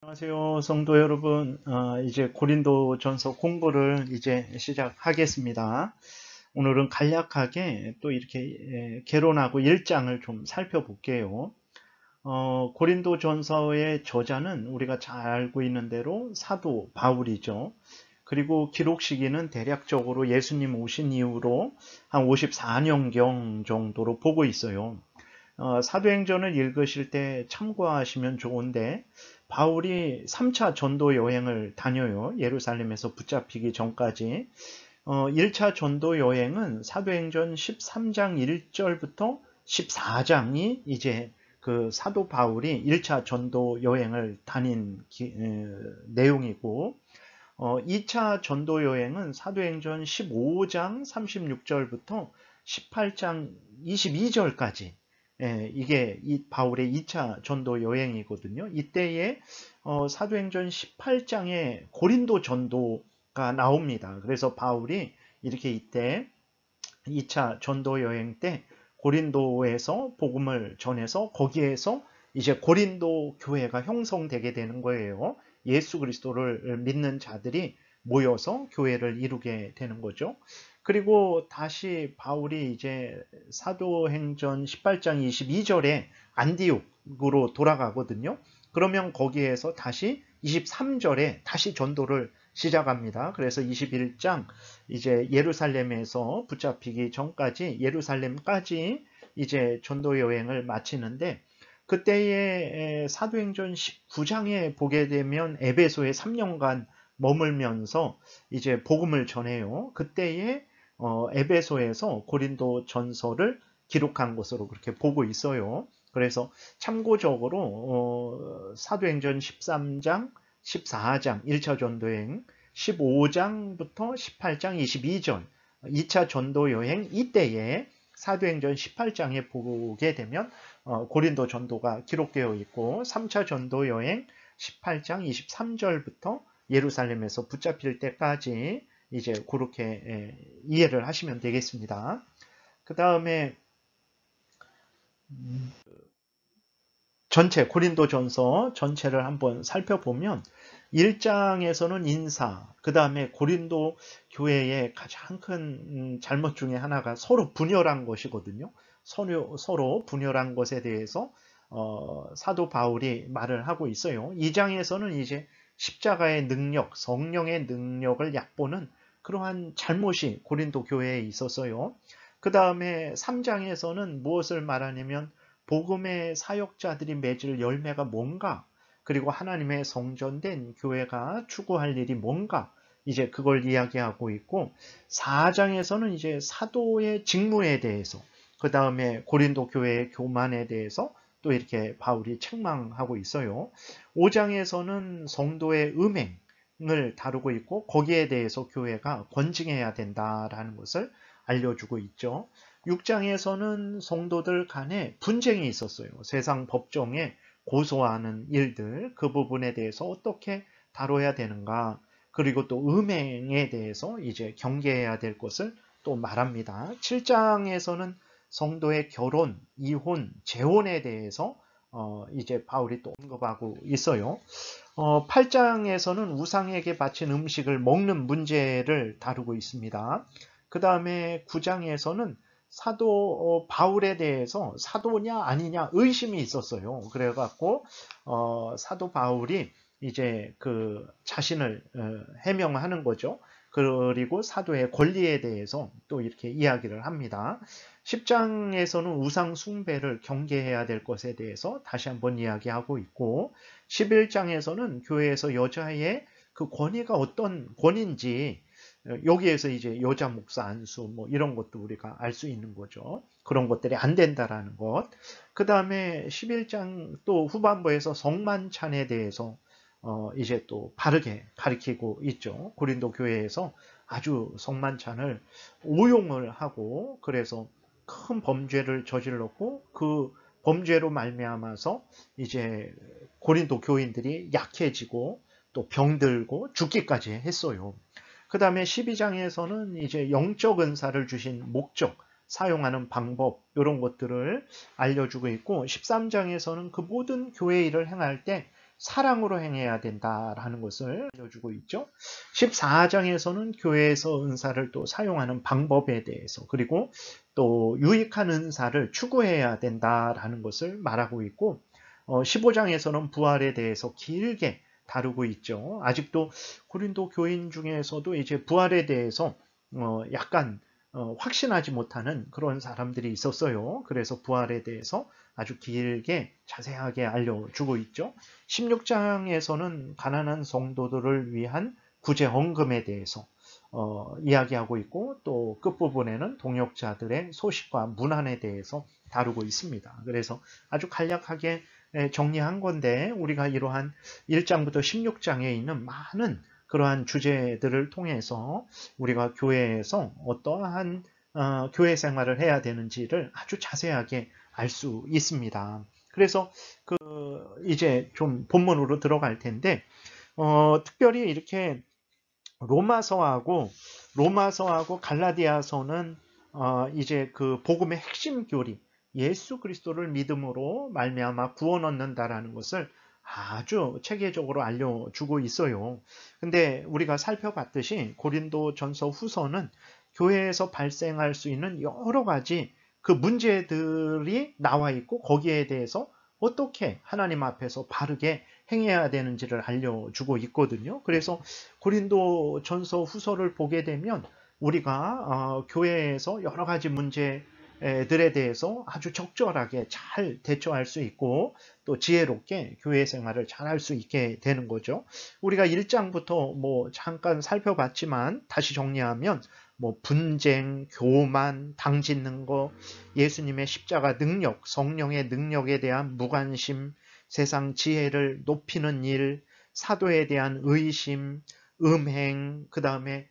안녕하세요, 성도 여러분. 이제 고린도전서 공부를 이제 시작하겠습니다. 오늘은 간략하게 또 이렇게 개론하고 1장을 좀 살펴볼게요. 고린도전서의 저자는 우리가 잘 알고 있는 대로 사도 바울이죠. 그리고 기록 시기는 대략적으로 예수님 오신 이후로 한 54년경 정도로 보고 있어요. 사도행전을 읽으실 때 참고하시면 좋은데 바울이 3차 전도 여행을 다녀요. 예루살렘에서 붙잡히기 전까지. 1차 전도 여행은 사도행전 13장 1절부터 14장이 이제 그 사도 바울이 1차 전도 여행을 다닌 내용이고 2차 전도 여행은 사도행전 15장 36절부터 18장 22절까지 이게 바울의 2차 전도 여행이거든요. 이때에 사도행전 18장에 고린도 전도가 나옵니다. 그래서 바울이 이렇게 이때 2차 전도 여행 때 고린도에서 복음을 전해서 거기에서 이제 고린도 교회가 형성되게 되는 거예요. 예수 그리스도를 믿는 자들이 모여서 교회를 이루게 되는 거죠. 그리고 다시 바울이 이제 사도행전 18장 22절에 안디옥으로 돌아가거든요. 그러면 거기에서 다시 23절에 다시 전도를 시작합니다. 그래서 21장 이제 예루살렘에서 붙잡히기 전까지 예루살렘까지 이제 전도 여행을 마치는데 그때의 사도행전 19장에 보게 되면 에베소에 3년간 머물면서 이제 복음을 전해요. 그때에 에베소에서 고린도 전서를 기록한 것으로 그렇게 보고 있어요. 그래서 참고적으로 사도행전 13장, 14장 1차 전도여행, 15장부터 18장 22절 2차 전도여행 이때에 사도행전 18장에 보게 되면 고린도 전도가 기록되어 있고 3차 전도여행 18장 23절부터 예루살렘에서 붙잡힐 때까지 이제 그렇게 이해를 하시면 되겠습니다. 그 다음에 전체 고린도전서 전체를 한번 살펴보면 1장에서는 인사, 그 다음에 고린도 교회의 가장 큰 잘못 중에 하나가 서로 분열한 것이거든요. 서로 분열한 것에 대해서 사도 바울이 말을 하고 있어요. 2장에서는 이제 십자가의 능력, 성령의 능력을 얕보는 그러한 잘못이 고린도 교회에 있었어요. 그 다음에 3장에서는 무엇을 말하냐면 복음의 사역자들이 맺을 열매가 뭔가, 그리고 하나님의 성전된 교회가 추구할 일이 뭔가, 이제 그걸 이야기하고 있고, 4장에서는 이제 사도의 직무에 대해서, 그 다음에 고린도 교회의 교만에 대해서 또 이렇게 바울이 책망하고 있어요. 5장에서는 성도의 음행을 다루고 있고, 거기에 대해서 교회가 권징해야 된다라는 것을 알려주고 있죠. 6장에서는 성도들 간에 분쟁이 있었어요. 세상 법정에 고소하는 일들, 그 부분에 대해서 어떻게 다뤄야 되는가, 그리고 또 음행에 대해서 이제 경계해야 될 것을 또 말합니다. 7장에서는 성도의 결혼, 이혼, 재혼에 대해서 이제 바울이 또 언급하고 있어요. 8장에서는 우상에게 바친 음식을 먹는 문제를 다루고 있습니다. 그 다음에 9장에서는 사도 바울에 대해서 사도냐 아니냐 의심이 있었어요. 그래갖고 사도 바울이 이제 그 자신을 해명하는 거죠. 그리고 사도의 권리에 대해서 또 이렇게 이야기를 합니다. 10장에서는 우상 숭배를 경계해야 될 것에 대해서 다시 한번 이야기하고 있고 11장에서는 교회에서 여자의 그 권위가 어떤 권위인지 여기에서 이제 여자 목사 안수 뭐 이런 것도 우리가 알 수 있는 거죠. 그런 것들이 안 된다라는 것. 그 다음에 11장 또 후반부에서 성만찬에 대해서 이제 또 바르게 가르치고 있죠. 고린도 교회에서 아주 성만찬을 오용을 하고 그래서 큰 범죄를 저질렀고 그 범죄로 말미암아서 이제 고린도 교인들이 약해지고 또 병들고 죽기까지 했어요. 그 다음에 12장에서는 이제 영적 은사를 주신 목적, 사용하는 방법 이런 것들을 알려주고 있고 13장에서는 그 모든 교회 일을 행할 때 사랑으로 행해야 된다라는 것을 알려주고 있죠. 14장에서는 교회에서 은사를 또 사용하는 방법에 대해서, 그리고 또 유익한 은사를 추구해야 된다라는 것을 말하고 있고, 15장에서는 부활에 대해서 길게 다루고 있죠. 아직도 고린도 교인 중에서도 이제 부활에 대해서 약간 확신하지 못하는 그런 사람들이 있었어요. 그래서 부활에 대해서 아주 길게 자세하게 알려주고 있죠. 16장에서는 가난한 성도들을 위한 구제 헌금에 대해서 이야기하고 있고, 또 끝부분에는 동역자들의 소식과 문안에 대해서 다루고 있습니다. 그래서 아주 간략하게 정리한 건데, 우리가 이러한 1장부터 16장에 있는 많은 그러한 주제들을 통해서 우리가 교회에서 어떠한 교회 생활을 해야 되는지를 아주 자세하게 알 수 있습니다. 그래서 이제 좀 본문으로 들어갈 텐데, 특별히 이렇게 로마서하고 갈라디아서는 이제 그 복음의 핵심 교리, 예수 그리스도를 믿음으로 말미암아 구원 얻는다라는 것을 아주 체계적으로 알려주고 있어요. 근데 우리가 살펴봤듯이 고린도전서 후서는 교회에서 발생할 수 있는 여러 가지 그 문제들이 나와 있고, 거기에 대해서 어떻게 하나님 앞에서 바르게 행해야 되는지를 알려주고 있거든요. 그래서 고린도전서 후서를 보게 되면 우리가 교회에서 여러 가지 문제들에 대해서 아주 적절하게 잘 대처할 수 있고, 또 지혜롭게 교회 생활을 잘 할 수 있게 되는 거죠. 우리가 1장부터 뭐 잠깐 살펴봤지만 다시 정리하면 뭐 분쟁, 교만, 당짓는 거, 예수님의 십자가 능력, 성령의 능력에 대한 무관심, 세상 지혜를 높이는 일, 사도에 대한 의심, 음행, 그 다음에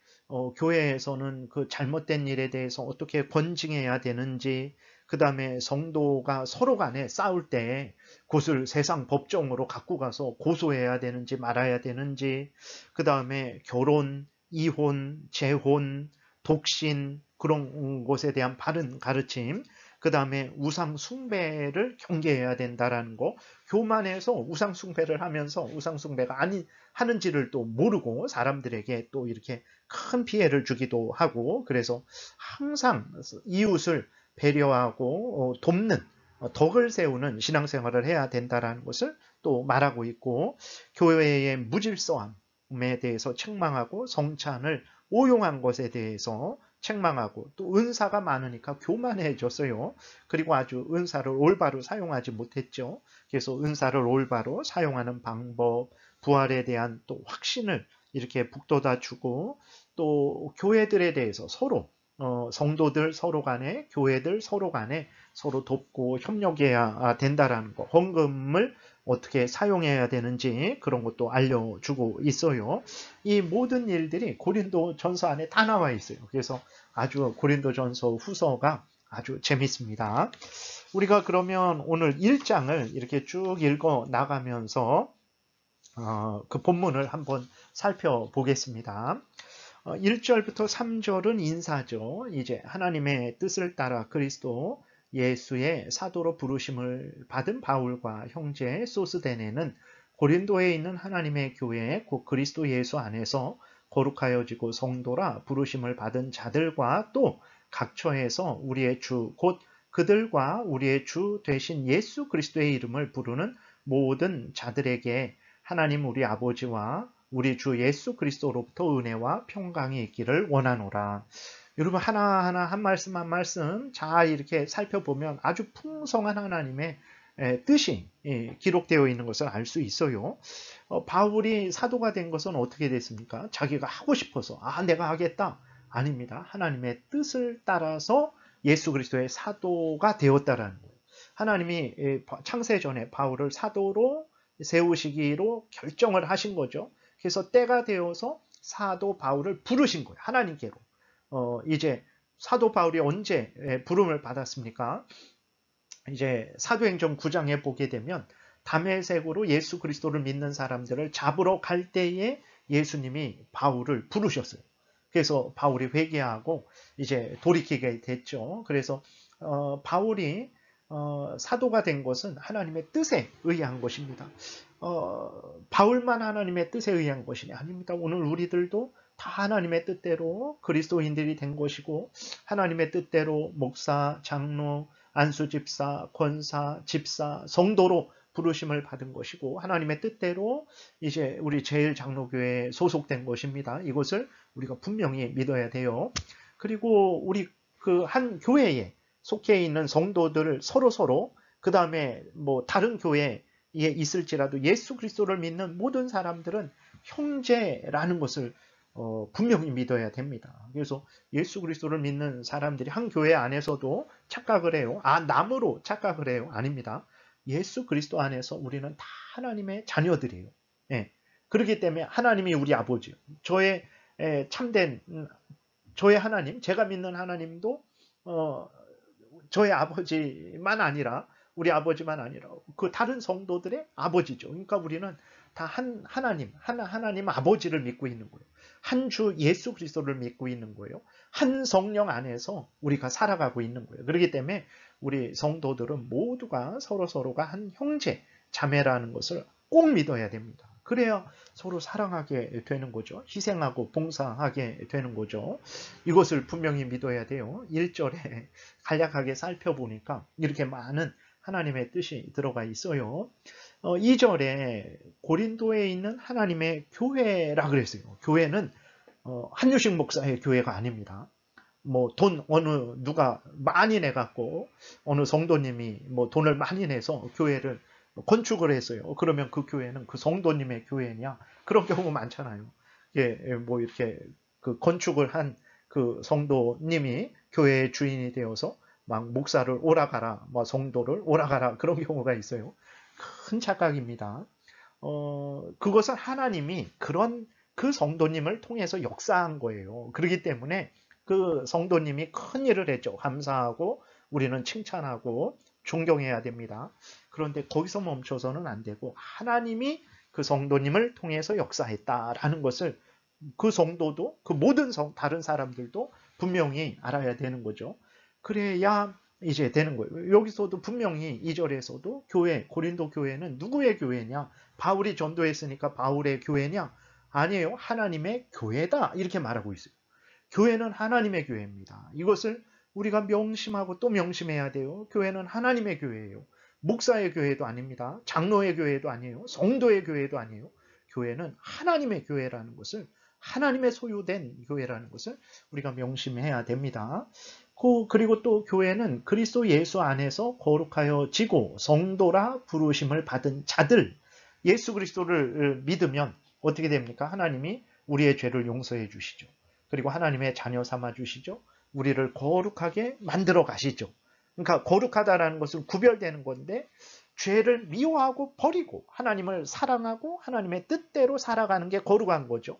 교회에서는 그 잘못된 일에 대해서 어떻게 권징해야 되는지, 그 다음에 성도가 서로 간에 싸울 때 그것을 세상 법정으로 갖고 가서 고소해야 되는지 말아야 되는지, 그 다음에 결혼, 이혼, 재혼, 독신, 그런 것에 대한 바른 가르침, 그 다음에 우상 숭배를 경계해야 된다라는 거, 교만해서 우상 숭배를 하면서 우상 숭배가 아니 하는지를 또 모르고 사람들에게 또 이렇게 큰 피해를 주기도 하고, 그래서 항상 이웃을 배려하고 돕는 덕을 세우는 신앙생활을 해야 된다라는 것을 또 말하고 있고, 교회의 무질서함에 대해서 책망하고, 성찬을 오용한 것에 대해서 책망하고, 또 은사가 많으니까 교만해졌어요. 그리고 아주 은사를 올바로 사용하지 못했죠. 그래서 은사를 올바로 사용하는 방법, 부활에 대한 또 확신을 이렇게 북돋아 주고, 또 교회들에 대해서 서로 성도들 서로 간에, 교회들 서로 간에 서로 돕고 협력해야 된다라는 거, 헌금을 어떻게 사용해야 되는지 그런 것도 알려주고 있어요. 이 모든 일들이 고린도전서 안에 다 나와 있어요. 그래서 아주 고린도전서 후서가 아주 재밌습니다. 우리가 그러면 오늘 1장을 이렇게 쭉 읽어 나가면서 그 본문을 한번 살펴보겠습니다. 1절부터 3절은 인사죠. 이제 하나님의 뜻을 따라 그리스도 예수의 사도로 부르심을 받은 바울과 형제 소스데네는 고린도에 있는 하나님의 교회 곧 그리스도 예수 안에서 거룩하여지고 성도라 부르심을 받은 자들과 또 각처에서 우리의 주 곧 그들과 우리의 주 되신 예수 그리스도의 이름을 부르는 모든 자들에게 하나님 우리 아버지와 우리 주 예수 그리스도로부터 은혜와 평강이 있기를 원하노라. 여러분, 하나하나 한 말씀 한 말씀 잘 이렇게 살펴보면 아주 풍성한 하나님의 뜻이 기록되어 있는 것을 알 수 있어요. 바울이 사도가 된 것은 어떻게 됐습니까? 자기가 하고 싶어서 내가 하겠다. 아닙니다. 하나님의 뜻을 따라서 예수 그리스도의 사도가 되었다라는 거예요. 하나님이 창세 전에 바울을 사도로 세우시기로 결정을 하신 거죠. 그래서 때가 되어서 사도 바울을 부르신 거예요. 하나님께로. 이제 사도 바울이 언제 부름을 받았습니까? 이제 사도행전 9장에 보게 되면 다메섹으로 예수 그리스도를 믿는 사람들을 잡으러 갈 때에 예수님이 바울을 부르셨어요. 그래서 바울이 회개하고 이제 돌이키게 됐죠. 그래서 바울이 사도가 된 것은 하나님의 뜻에 의한 것입니다. 바울만 하나님의 뜻에 의한 것이냐? 아닙니다. 오늘 우리들도 다 하나님의 뜻대로 그리스도인들이 된 것이고 하나님의 뜻대로 목사, 장로, 안수집사, 권사, 집사, 성도로 부르심을 받은 것이고 하나님의 뜻대로 이제 우리 제일장로교회에 소속된 것입니다. 이것을 우리가 분명히 믿어야 돼요. 그리고 우리 그 한 교회에 속해 있는 성도들 서로 그 다음에 뭐 다른 교회에 있을지라도 예수 그리스도를 믿는 모든 사람들은 형제라는 것을 분명히 믿어야 됩니다. 그래서 예수 그리스도를 믿는 사람들이 한 교회 안에서도 착각을 해요. 남으로 착각을 해요. 아닙니다. 예수 그리스도 안에서 우리는 다 하나님의 자녀들이에요. 예. 그렇기 때문에 하나님이 우리 아버지요. 저의 참된 저의 하나님, 제가 믿는 하나님도 저의 아버지만 아니라 우리 아버지만 아니라 그 다른 성도들의 아버지죠. 그러니까 우리는 다 하나님 아버지를 믿고 있는 거예요. 한 주 예수 그리스도를 믿고 있는 거예요. 한 성령 안에서 우리가 살아가고 있는 거예요. 그렇기 때문에 우리 성도들은 모두가 서로가 한 형제, 자매라는 것을 꼭 믿어야 됩니다. 그래야 서로 사랑하게 되는 거죠. 희생하고 봉사하게 되는 거죠. 이것을 분명히 믿어야 돼요. 1절에 간략하게 살펴보니까 이렇게 많은 하나님의 뜻이 들어가 있어요. 2절에 고린도에 있는 하나님의 교회라 그랬어요. 교회는 한유식 목사의 교회가 아닙니다. 뭐 돈 누가 많이 내갖고 어느 성도님이 뭐 돈을 많이 내서 교회를 건축을 했어요. 그러면 그 교회는 그 성도님의 교회냐? 그런 경우 많잖아요. 뭐 이렇게 그 건축을 한 그 성도님이 교회의 주인이 되어서 막 목사를 오라가라, 뭐 성도를 오라가라 그런 경우가 있어요. 큰 착각입니다. 그것은 하나님이 그 성도님을 통해서 역사한 거예요. 그렇기 때문에 그 성도님이 큰 일을 했죠. 감사하고 우리는 칭찬하고 존경해야 됩니다. 그런데 거기서 멈춰서는 안 되고 하나님이 그 성도님을 통해서 역사했다라는 것을 그 성도도 그 모든 다른 사람들도 분명히 알아야 되는 거죠. 그래야 이제 되는 거예요. 여기서도 분명히 2절에서도 고린도 교회는 누구의 교회냐? 바울이 전도했으니까 바울의 교회냐? 아니에요. 하나님의 교회다. 이렇게 말하고 있어요. 교회는 하나님의 교회입니다. 이것을 우리가 명심하고 또 명심해야 돼요. 교회는 하나님의 교회예요. 목사의 교회도 아닙니다. 장로의 교회도 아니에요. 성도의 교회도 아니에요. 교회는 하나님의 교회라는 것을 하나님의 소유된 교회라는 것을 우리가 명심해야 됩니다. 그리고 또 교회는 그리스도 예수 안에서 거룩하여 지고 성도라 부르심을 받은 자들, 예수 그리스도를 믿으면 어떻게 됩니까? 하나님이 우리의 죄를 용서해 주시죠. 그리고 하나님의 자녀 삼아 주시죠. 우리를 거룩하게 만들어 가시죠. 그러니까 거룩하다라는 것은 구별되는 건데 죄를 미워하고 버리고 하나님을 사랑하고 하나님의 뜻대로 살아가는 게 거룩한 거죠.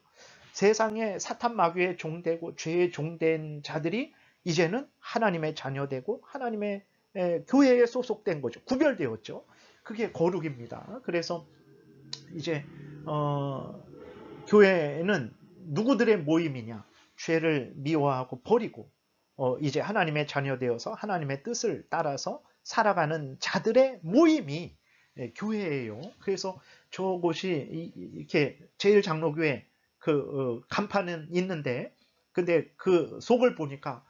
세상에 사탄 마귀의 종되고 죄의 종된 자들이 이제는 하나님의 자녀되고 하나님의 교회에 소속된 거죠. 구별되었죠. 그게 거룩입니다. 그래서 이제 교회는 누구들의 모임이냐? 죄를 미워하고 버리고 이제 하나님의 자녀되어서 하나님의 뜻을 따라서 살아가는 자들의 모임이 교회예요. 그래서 저곳이 이렇게 제일장로교회 그 간판은 있는데 근데 그 속을 보니까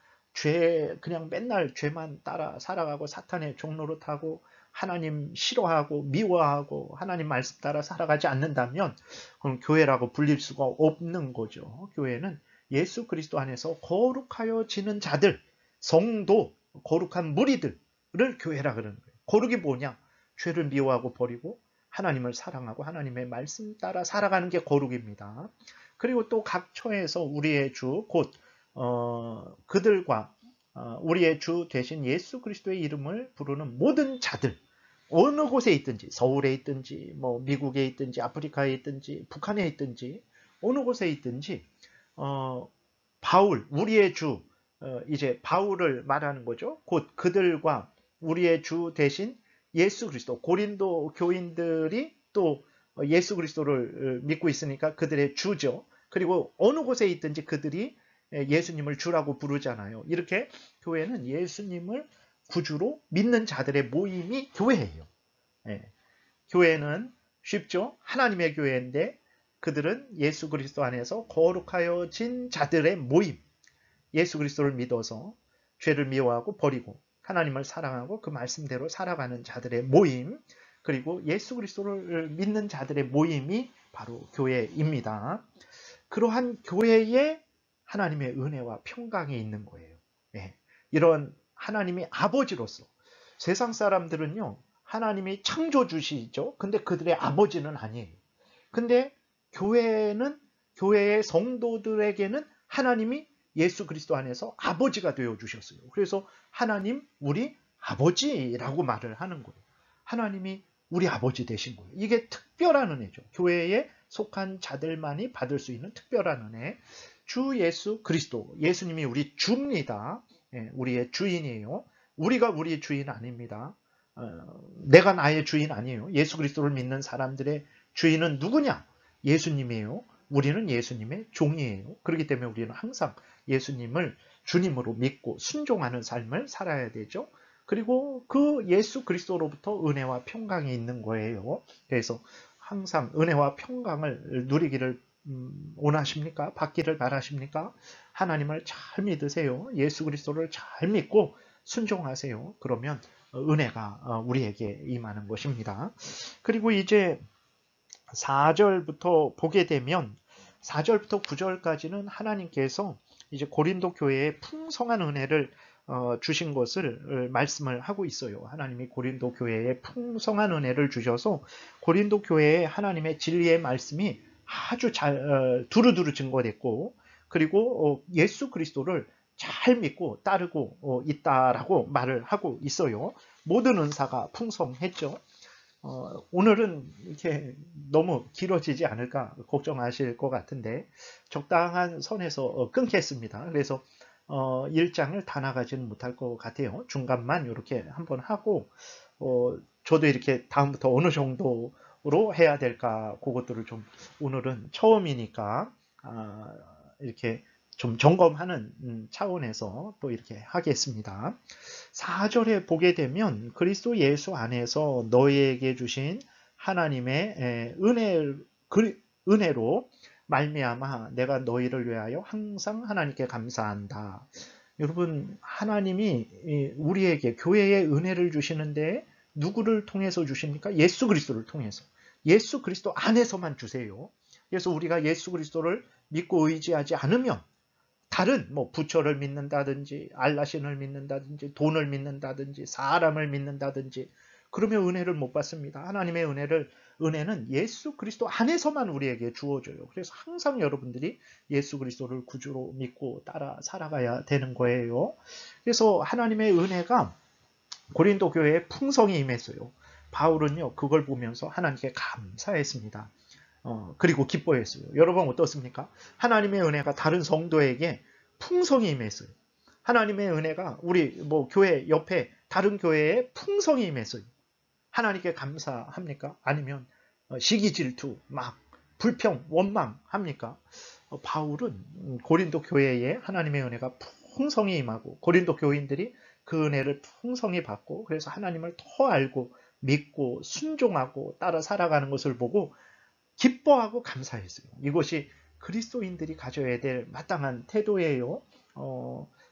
그냥 맨날 죄만 따라 살아가고 사탄의 종로를 타고 하나님 싫어하고 미워하고 하나님 말씀 따라 살아가지 않는다면 그럼 교회라고 불릴 수가 없는 거죠. 교회는 예수 그리스도 안에서 거룩하여 지는 자들, 성도, 거룩한 무리들을 교회라 그러는 거예요. 거룩이 뭐냐? 죄를 미워하고 버리고 하나님을 사랑하고 하나님의 말씀 따라 살아가는 게 거룩입니다. 그리고 또 각 처에서 우리의 주, 곧 그들과 우리의 주 되신 예수 그리스도의 이름을 부르는 모든 자들, 어느 곳에 있든지, 서울에 있든지, 뭐 미국에 있든지, 아프리카에 있든지, 북한에 있든지, 어느 곳에 있든지, 바울, 우리의 주, 이제 바울을 말하는 거죠. 곧 그들과 우리의 주 대신 예수 그리스도, 고린도 교인들이 또 예수 그리스도를 믿고 있으니까 그들의 주죠. 그리고 어느 곳에 있든지 그들이 예수님을 주라고 부르잖아요. 이렇게 교회는 예수님을 구주로 믿는 자들의 모임이 교회예요. 예. 교회는 쉽죠? 하나님의 교회인데 그들은 예수 그리스도 안에서 거룩하여진 자들의 모임, 예수 그리스도를 믿어서 죄를 미워하고 버리고 하나님을 사랑하고 그 말씀대로 살아가는 자들의 모임, 그리고 예수 그리스도를 믿는 자들의 모임이 바로 교회입니다. 그러한 교회에 하나님의 은혜와 평강이 있는 거예요. 네. 이런 하나님의 아버지로서 세상 사람들은요, 하나님이 창조주시죠. 근데 그들의 아버지는 아니에요. 근데 교회는, 교회의 성도들에게는 하나님이 예수 그리스도 안에서 아버지가 되어 주셨어요. 그래서 하나님 우리 아버지라고 말을 하는 거예요. 하나님이 우리 아버지 되신 거예요. 이게 특별한 은혜죠. 교회에 속한 자들만이 받을 수 있는 특별한 은혜. 주 예수 그리스도, 예수님이 우리 주입니다. 예, 우리의 주인이에요. 우리가 우리의 주인 아닙니다. 내가 나의 주인 아니에요. 예수 그리스도를 믿는 사람들의 주인은 누구냐? 예수님이에요. 우리는 예수님의 종이에요. 그렇기 때문에 우리는 항상 예수님을 주님으로 믿고 순종하는 삶을 살아야 되죠. 그리고 그 예수 그리스도로부터 은혜와 평강이 있는 거예요. 그래서 항상 은혜와 평강을 누리기를 원하십니까? 받기를 바라십니까? 하나님을 잘 믿으세요. 예수 그리스도를 잘 믿고 순종하세요. 그러면 은혜가 우리에게 임하는 것입니다. 그리고 이제 4절부터 보게 되면 4절부터 9절까지는 하나님께서 이제 고린도 교회에 풍성한 은혜를 주신 것을 말씀을 하고 있어요. 하나님이 고린도 교회에 풍성한 은혜를 주셔서 고린도 교회에 하나님의 진리의 말씀이 아주 잘 두루두루 증거됐고, 그리고 예수 그리스도를 잘 믿고 따르고 있다라고 말을 하고 있어요. 모든 은사가 풍성했죠. 오늘은 이렇게 너무 길어지지 않을까 걱정하실 것 같은데 적당한 선에서 끊겠습니다. 그래서 1장을 다 나가지는 못할 것 같아요. 중간만 이렇게 한번 하고 저도 이렇게 다음부터 어느 정도로 해야 될까 그것들을 좀 오늘은 처음이니까 이렇게 좀 점검하는 차원에서 또 이렇게 하겠습니다. 4절에 보게 되면 그리스도 예수 안에서 너희에게 주신 하나님의 은혜로 말미암아 내가 너희를 위하여 항상 하나님께 감사한다. 여러분, 하나님이 우리에게 교회에 은혜를 주시는데 누구를 통해서 주십니까? 예수 그리스도를 통해서. 예수 그리스도 안에서만 주세요. 그래서 우리가 예수 그리스도를 믿고 의지하지 않으면 다른 부처를 믿는다든지 알라신을 믿는다든지 돈을 믿는다든지 사람을 믿는다든지 그러면 은혜를 못 받습니다. 하나님의 은혜는 예수 그리스도 안에서만 우리에게 주어져요. 그래서 항상 여러분들이 예수 그리스도를 구주로 믿고 따라 살아가야 되는 거예요. 그래서 하나님의 은혜가 고린도 교회에 풍성히 임했어요. 바울은요 그걸 보면서 하나님께 감사했습니다. 그리고 기뻐했어요. 여러분 어떻습니까? 하나님의 은혜가 다른 성도에게 풍성히 임했어요. 하나님의 은혜가 우리 교회 옆에 다른 교회에 풍성히 임했어요. 하나님께 감사합니까? 아니면 시기 질투, 막 불평, 원망합니까? 바울은 고린도 교회에 하나님의 은혜가 풍성히 임하고 고린도 교인들이 그 은혜를 풍성히 받고 그래서 하나님을 더 알고 믿고 순종하고 따라 살아가는 것을 보고 기뻐하고 감사했어요. 이것이 그리스도인들이 가져야 될 마땅한 태도예요.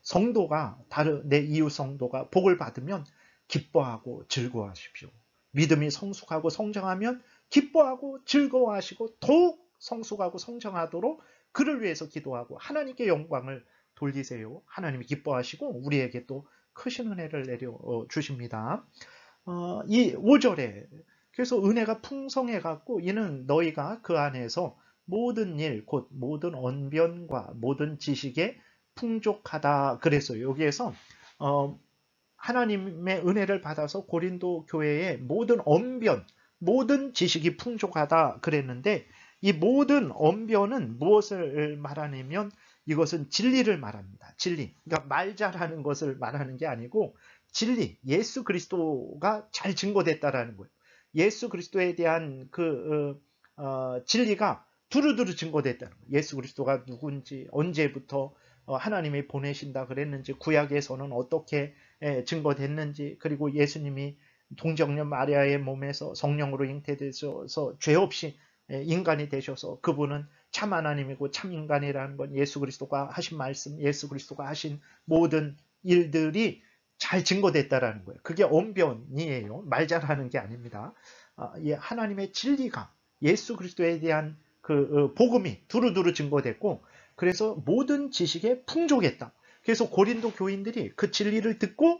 성도가 내 이웃 성도가 복을 받으면 기뻐하고 즐거워하십시오. 믿음이 성숙하고 성장하면 기뻐하고 즐거워하시고 더욱 성숙하고 성장하도록 그를 위해서 기도하고 하나님께 영광을 돌리세요. 하나님이 기뻐하시고 우리에게 또 크신 은혜를 내려 주십니다. 이 5절에 그래서 은혜가 풍성해갖고 이는 너희가 그 안에서 모든 일, 곧 모든 언변과 모든 지식에 풍족하다 그랬어요. 여기에서 하나님의 은혜를 받아서 고린도 교회의 모든 언변, 모든 지식이 풍족하다 그랬는데 이 모든 언변은 무엇을 말하냐면 이것은 진리를 말합니다. 진리. 그러니까 말 잘하는 것을 말하는 게 아니고 진리, 예수 그리스도가 잘 증거됐다라는 거예요. 예수 그리스도에 대한 진리가 두루두루 증거됐다는 거예요. 예수 그리스도가 누군지, 언제부터 하나님이 보내신다 그랬는지, 구약에서는 어떻게 증거됐는지, 그리고 예수님이 동정녀 마리아의 몸에서 성령으로 잉태되셔서 죄 없이 인간이 되셔서 그분은 참 하나님이고 참 인간이라는 건 예수 그리스도가 하신 말씀, 예수 그리스도가 하신 모든 일들이 잘 증거됐다라는 거예요. 그게 언변이에요. 말 잘하는 게 아닙니다. 하나님의 진리가 예수 그리스도에 대한 그 복음이 두루두루 증거됐고, 그래서 모든 지식에 풍족했다. 그래서 고린도 교인들이 그 진리를 듣고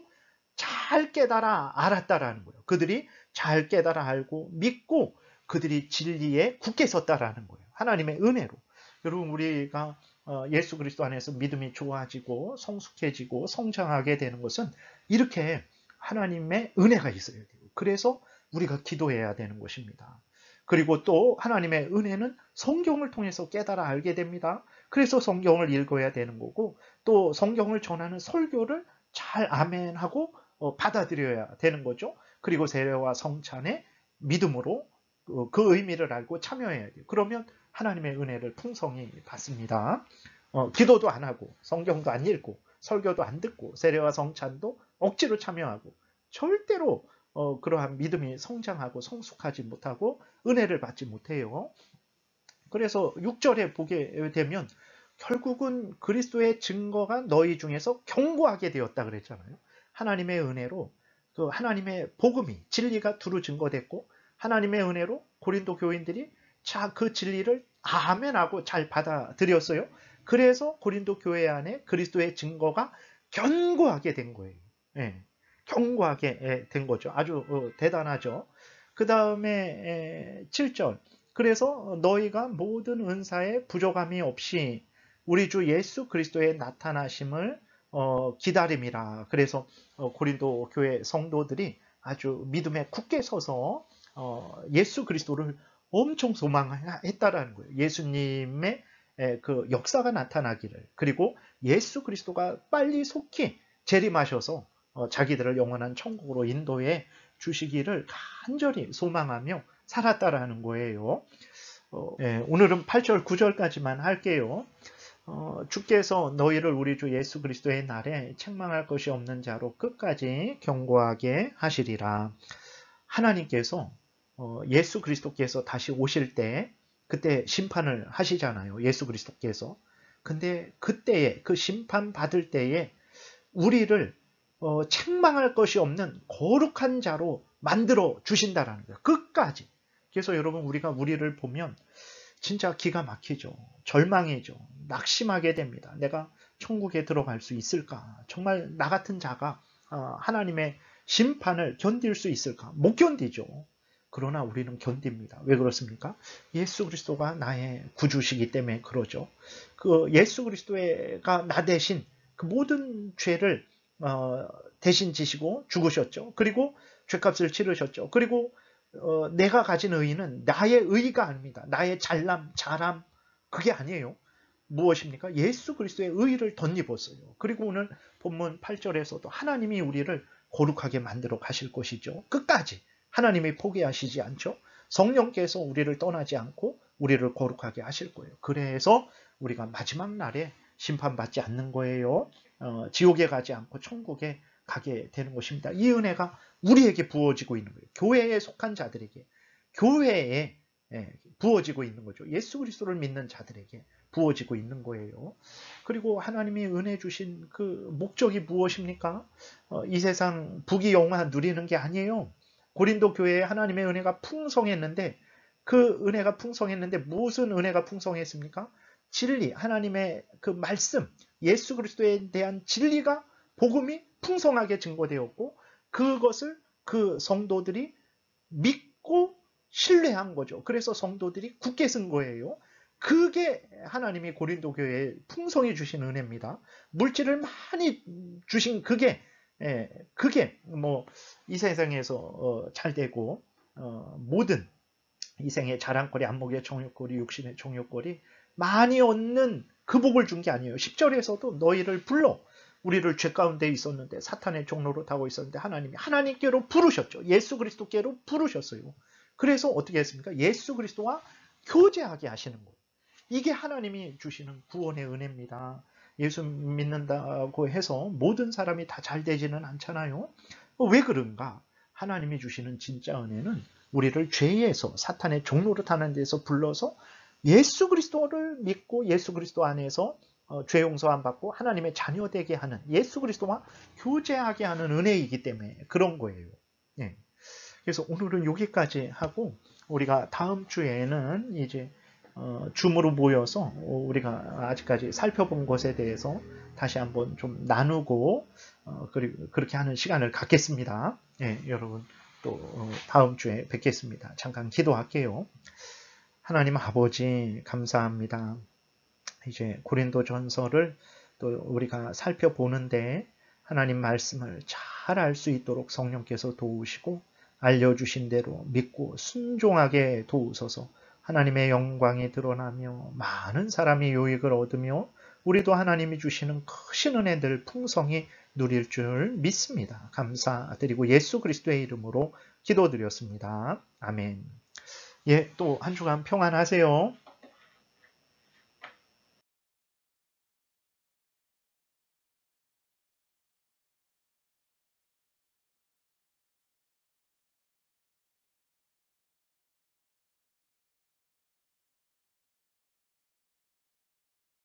잘 깨달아 알았다라는 거예요. 그들이 잘 깨달아 알고 믿고 그들이 진리에 굳게 섰다라는 거예요. 하나님의 은혜로. 여러분, 우리가 예수 그리스도 안에서 믿음이 좋아지고 성숙해지고 성장하게 되는 것은 이렇게 하나님의 은혜가 있어야 돼요. 그래서 우리가 기도해야 되는 것입니다. 그리고 또 하나님의 은혜는 성경을 통해서 깨달아 알게 됩니다. 그래서 성경을 읽어야 되는 거고, 또 성경을 전하는 설교를 잘 아멘하고 받아들여야 되는 거죠. 그리고 세례와 성찬에 믿음으로 그 의미를 알고 참여해야 돼요. 그러면 하나님의 은혜를 풍성히 받습니다. 기도도 안 하고 성경도 안 읽고 설교도 안 듣고 세례와 성찬도 억지로 참여하고 절대로 그러한 믿음이 성장하고 성숙하지 못하고 은혜를 받지 못해요. 그래서 6절에 보게 되면 결국은 그리스도의 증거가 너희 중에서 견고하게 되었다 그랬잖아요. 하나님의 은혜로 그 하나님의 복음이 진리가 두루 증거됐고, 하나님의 은혜로 고린도 교인들이 그 진리를 아멘하고 잘 받아들였어요. 그래서 고린도 교회 안에 그리스도의 증거가 견고하게 된 거예요. 예, 견고하게 된 거죠. 아주 대단하죠. 그 다음에 7절. 그래서 너희가 모든 은사에 부족함이 없이 우리 주 예수 그리스도의 나타나심을 기다림이라. 그래서 고린도 교회 성도들이 아주 믿음에 굳게 서서 예수 그리스도를 엄청 소망했다라는 거예요. 예수님의 그 역사가 나타나기를, 그리고 예수 그리스도가 빨리 속히 재림하셔서 자기들을 영원한 천국으로 인도해 주시기를 간절히 소망하며 살았다라는 거예요. 오늘은 8절, 9절까지만 할게요. 주께서 너희를 우리 주 예수 그리스도의 날에 책망할 것이 없는 자로 끝까지 견고하게 하시리라. 하나님께서 예수 그리스도께서 다시 오실 때 그때 심판을 하시잖아요. 예수 그리스도께서. 근데 그때에 그 심판 받을 때에 우리를 책망할 것이 없는 거룩한 자로 만들어 주신다라는 거예요. 끝까지. 그래서 여러분, 우리가 우리를 보면 진짜 기가 막히죠. 절망이죠. 낙심하게 됩니다. 내가 천국에 들어갈 수 있을까? 정말 나 같은 자가 하나님의 심판을 견딜 수 있을까? 못 견디죠. 그러나 우리는 견딥니다. 왜 그렇습니까? 예수 그리스도가 나의 구주시기 때문에 그러죠. 그 예수 그리스도가 나 대신 그 모든 죄를 대신 지시고 죽으셨죠. 그리고 죄값을 치르셨죠. 그리고 내가 가진 의의는 나의 의의가 아닙니다. 나의 잘남, 잘함, 그게 아니에요. 무엇입니까? 예수 그리스도의 의의를 덧입었어요. 그리고 오늘 본문 8절에서도 하나님이 우리를 거룩하게 만들어 가실 것이죠. 끝까지 하나님이 포기하시지 않죠. 성령께서 우리를 떠나지 않고 우리를 거룩하게 하실 거예요. 그래서 우리가 마지막 날에 심판받지 않는 거예요. 지옥에 가지 않고 천국에 가게 되는 것입니다. 이 은혜가 우리에게 부어지고 있는 거예요. 교회에 속한 자들에게, 교회에 부어지고 있는 거죠. 예수 그리스도를 믿는 자들에게 부어지고 있는 거예요. 그리고 하나님이 은혜 주신 그 목적이 무엇입니까? 이 세상 부귀영화 누리는 게 아니에요. 고린도 교회에 하나님의 은혜가 풍성했는데, 그 은혜가 풍성했는데 무슨 은혜가 풍성했습니까? 진리, 하나님의 그 말씀, 예수 그리스도에 대한 진리가, 복음이 풍성하게 증거되었고, 그것을 그 성도들이 믿고 신뢰한 거죠. 그래서 성도들이 굳게 쓴 거예요. 그게 하나님이 고린도 교회에 풍성히 주신 은혜입니다. 물질을 많이 주신 그게 뭐 이 세상에서 잘 되고 모든 이 생의 자랑거리, 안목의 정욕거리, 육신의 정욕거리 많이 얻는 그 복을 준 게 아니에요. 10절에서도 너희를 불러, 우리를 죄 가운데 있었는데 사탄의 종로로 타고 있었는데 하나님이 하나님께로 부르셨죠. 예수 그리스도께로 부르셨어요. 그래서 어떻게 했습니까? 예수 그리스도와 교제하게 하시는 거예요. 이게 하나님이 주시는 구원의 은혜입니다. 예수 믿는다고 해서 모든 사람이 다 잘 되지는 않잖아요. 왜 그런가? 하나님이 주시는 진짜 은혜는 우리를 죄에서 사탄의 종노릇 하는 데서 불러서 예수 그리스도를 믿고 예수 그리스도 안에서 죄 용서함 받고 하나님의 자녀 되게 하는 예수 그리스도와 교제하게 하는 은혜이기 때문에 그런 거예요. 예. 그래서 오늘은 여기까지 하고 우리가 다음 주에는 이제 줌으로 모여서 우리가 아직까지 살펴본 것에 대해서 다시 한번 좀 나누고 그리고 그렇게 하는 시간을 갖겠습니다. 예, 여러분 또 다음 주에 뵙겠습니다. 잠깐 기도할게요. 하나님 아버지 감사합니다. 이제 고린도전서를 또 우리가 살펴보는데 하나님 말씀을 잘 알 수 있도록 성령께서 도우시고 알려주신 대로 믿고 순종하게 도우소서. 하나님의 영광이 드러나며 많은 사람이 유익을 얻으며 우리도 하나님이 주시는 크신 은혜들 풍성히 누릴 줄 믿습니다. 감사드리고 예수 그리스도의 이름으로 기도드렸습니다. 아멘. 예, 또 한 주간 평안하세요.